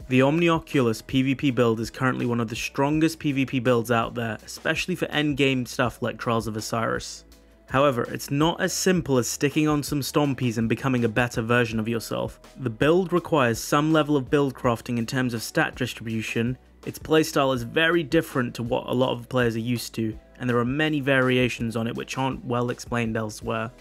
The Omnioculus PvP build is currently one of the strongest PvP builds out there, especially for endgame stuff like Trials of Osiris. However, it's not as simple as sticking on some stompies and becoming a better version of yourself. The build requires some level of build crafting in terms of stat distribution. Its playstyle is very different to what a lot of players are used to, and there are many variations on it which aren't well explained elsewhere.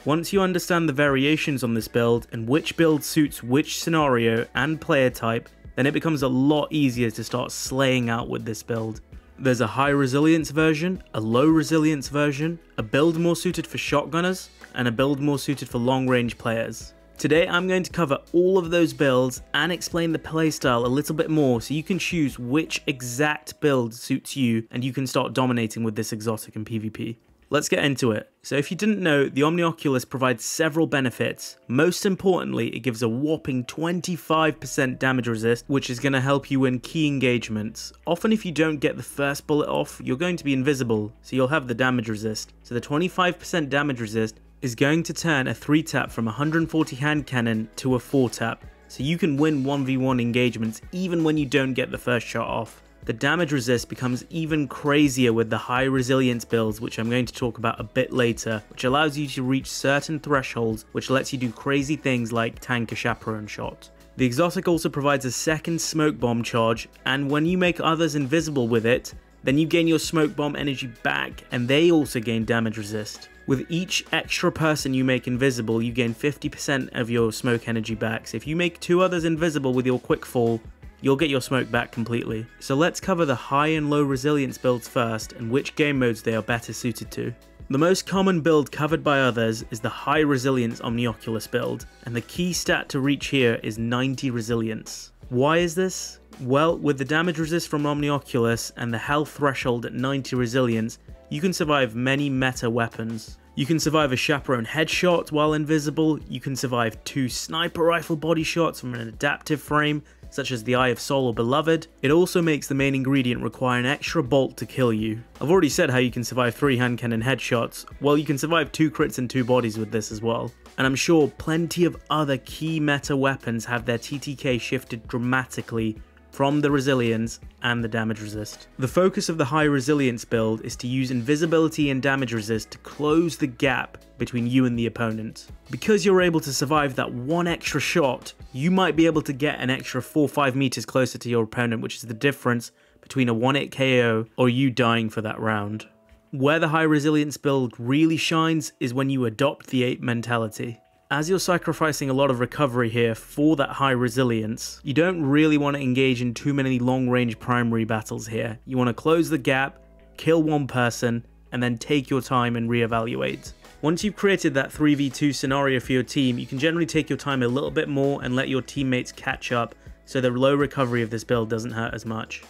Once you understand the variations on this build and which build suits which scenario and player type, then it becomes a lot easier to start slaying out with this build. There's a high resilience version, a low resilience version, a build more suited for shotgunners, and a build more suited for long range players. Today I'm going to cover all of those builds and explain the playstyle a little bit more so you can choose which exact build suits you and you can start dominating with this exotic in PvP. Let's get into it. So if you didn't know, the Omnioculus provides several benefits. Most importantly, it gives a whopping 25% damage resist, which is going to help you win key engagements. Often if you don't get the first bullet off, you're going to be invisible, so you'll have the damage resist. So the 25% damage resist is going to turn a 3-tap from 140 hand cannon to a 4-tap, so you can win 1v1 engagements even when you don't get the first shot off. The damage resist becomes even crazier with the high resilience builds, which I'm going to talk about a bit later, which allows you to reach certain thresholds, which lets you do crazy things like tank a chaperone shot. The exotic also provides a second smoke bomb charge, and when you make others invisible with it, then you gain your smoke bomb energy back, and they also gain damage resist. With each extra person you make invisible, you gain 50% of your smoke energy back, so if you make 2 others invisible with your quick fall, you'll get your smoke back completely. So let's cover the high and low resilience builds first and which game modes they are better suited to. The most common build covered by others is the high resilience Omnioculus build, and the key stat to reach here is 90 resilience. Why is this? Well, with the damage resist from Omnioculus and the health threshold at 90 resilience, you can survive many meta weapons. You can survive a chaperone headshot while invisible, you can survive 2 sniper rifle body shots from an adaptive frame, such as the Eye of Sol or Beloved. It also makes the main ingredient require an extra bolt to kill you. I've already said how you can survive 3 hand cannon headshots, well you can survive 2 crits and 2 bodies with this as well. And I'm sure plenty of other key meta weapons have their TTK shifted dramatically from the resilience and the damage resist. The focus of the high resilience build is to use invisibility and damage resist to close the gap between you and the opponent. Because you're able to survive that 1 extra shot, you might be able to get an extra 4-5 meters closer to your opponent, which is the difference between a 1-hit KO or you dying for that round. Where the high resilience build really shines is when you adopt the ape mentality. As you're sacrificing a lot of recovery here for that high resilience, you don't really want to engage in too many long range primary battles here. You want to close the gap, kill 1 person, and then take your time and reevaluate. Once you've created that 3v2 scenario for your team, you can generally take your time a little bit more and let your teammates catch up so the low recovery of this build doesn't hurt as much.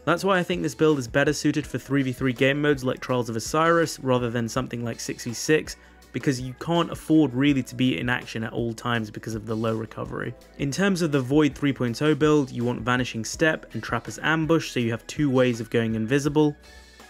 That's why I think this build is better suited for 3v3 game modes like Trials of Osiris rather than something like 6v6, because you can't afford really to be in action at all times because of the low recovery. In terms of the Void 3.0 build, you want Vanishing Step and Trapper's Ambush, so you have 2 ways of going invisible.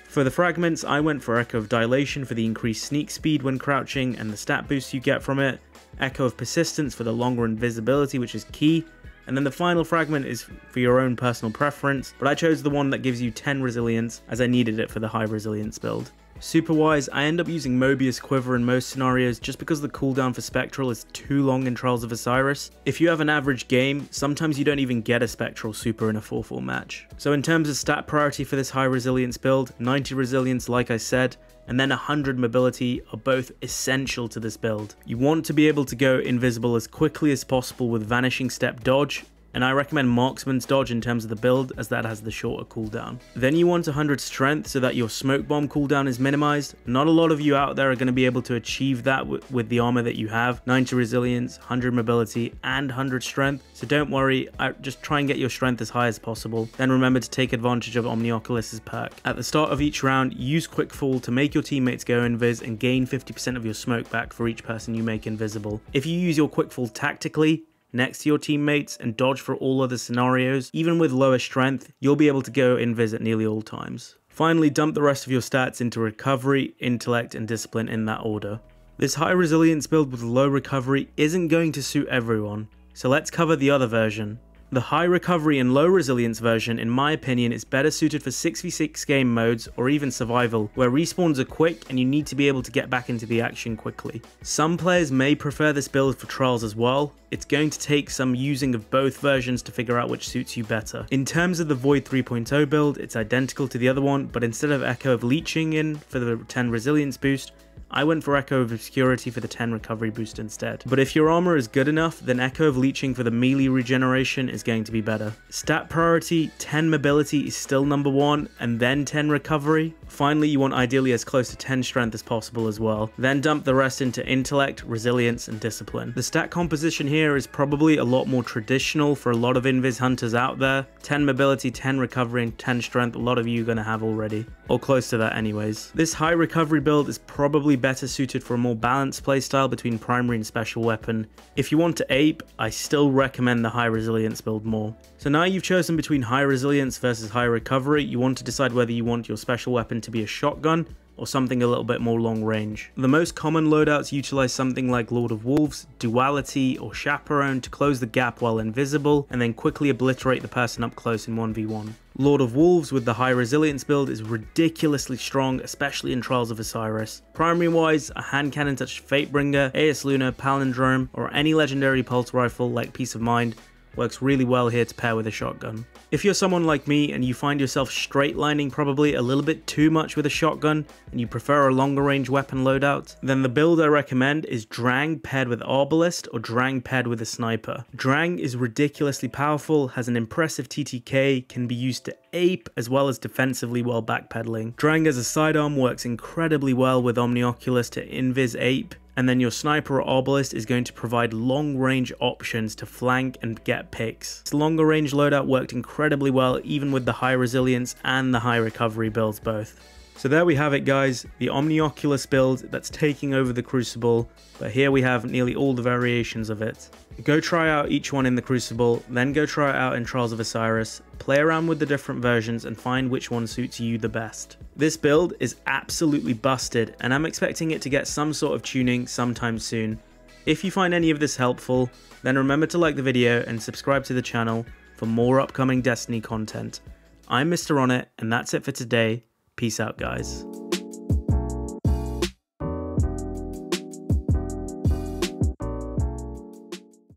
For the fragments, I went for Echo of Dilation for the increased sneak speed when crouching and the stat boost you get from it, Echo of Persistence for the longer invisibility, which is key, and then the final fragment is for your own personal preference, but I chose the one that gives you 10 resilience as I needed it for the high resilience build. Super wise, I end up using Mobius Quiver in most scenarios just because the cooldown for Spectral is too long in Trials of Osiris. If you have an average game, sometimes you don't even get a Spectral Super in a 4-4 match. So in terms of stat priority for this high resilience build, 90 resilience like I said, and then 100 mobility are both essential to this build. You want to be able to go invisible as quickly as possible with Vanishing Step dodge, and I recommend Marksman's Dodge in terms of the build as that has the shorter cooldown. Then you want 100 strength so that your smoke bomb cooldown is minimized. Not a lot of you out there are going to be able to achieve that with the armor that you have. 90 resilience, 100 mobility, and 100 strength. So don't worry, just try and get your strength as high as possible. Then remember to take advantage of Omnioculus's perk. At the start of each round, use Quick Fall to make your teammates go invis and gain 50% of your smoke back for each person you make invisible. If you use your Quick Fall tactically, next to your teammates and dodge for all other scenarios, even with lower strength, you'll be able to go invis at nearly all times. Finally, dump the rest of your stats into recovery, intellect, and discipline in that order. This high resilience build with low recovery isn't going to suit everyone, so let's cover the other version. The high recovery and low resilience version, in my opinion, is better suited for 6v6 game modes or even survival, where respawns are quick and you need to be able to get back into the action quickly. Some players may prefer this build for Trials as well. It's going to take some using of both versions to figure out which suits you better. In terms of the Void 3.0 build, it's identical to the other one, but instead of Echo of Leeching in for the 10 resilience boost, I went for Echo of Obscurity for the 10 recovery boost instead. But if your armor is good enough, then Echo of Leeching for the melee regeneration is going to be better. Stat priority, 10 mobility is still number 1, and then 10 recovery. Finally, you want ideally as close to 10 strength as possible as well. Then dump the rest into intellect, resilience, and discipline. The stat composition here is probably a lot more traditional for a lot of invis hunters out there. 10 mobility, 10 recovery, and 10 strength, a lot of you are going to have already. Or close to that anyways. This high recovery build is probably better suited for a more balanced playstyle between primary and special weapon. If you want to ape, I still recommend the high resilience build more. So now you've chosen between high resilience versus high recovery, you want to decide whether you want your special weapon to be a shotgun or something a little bit more long range. The most common loadouts utilize something like Lord of Wolves, Duality, or Chaperone to close the gap while invisible and then quickly obliterate the person up close in 1v1. Lord of Wolves with the high resilience build is ridiculously strong, especially in Trials of Osiris. Primary wise, a hand cannon such as Fatebringer, AS Luna, Palindrome, or any legendary pulse rifle like Peace of Mind works really well here to pair with a shotgun. If you're someone like me and you find yourself straight lining probably a little bit too much with a shotgun and you prefer a longer range weapon loadout, then the build I recommend is Drang paired with Arbalist or Drang paired with a sniper. Drang is ridiculously powerful, has an impressive TTK, can be used to ape as well as defensively while backpedaling. Drang as a sidearm works incredibly well with Omnioculus to invis ape, and then your sniper or arbalist is going to provide long range options to flank and get picks. This longer range loadout worked incredibly well even with the high resilience and the high recovery builds both. So there we have it guys, the Omnioculus build that's taking over the Crucible, but here we have nearly all the variations of it. Go try out each one in the Crucible, then go try it out in Trials of Osiris, play around with the different versions and find which one suits you the best. This build is absolutely busted and I'm expecting it to get some sort of tuning sometime soon. If you find any of this helpful, then remember to like the video and subscribe to the channel for more upcoming Destiny content. I'm Mr. On It and that's it for today. Peace out guys.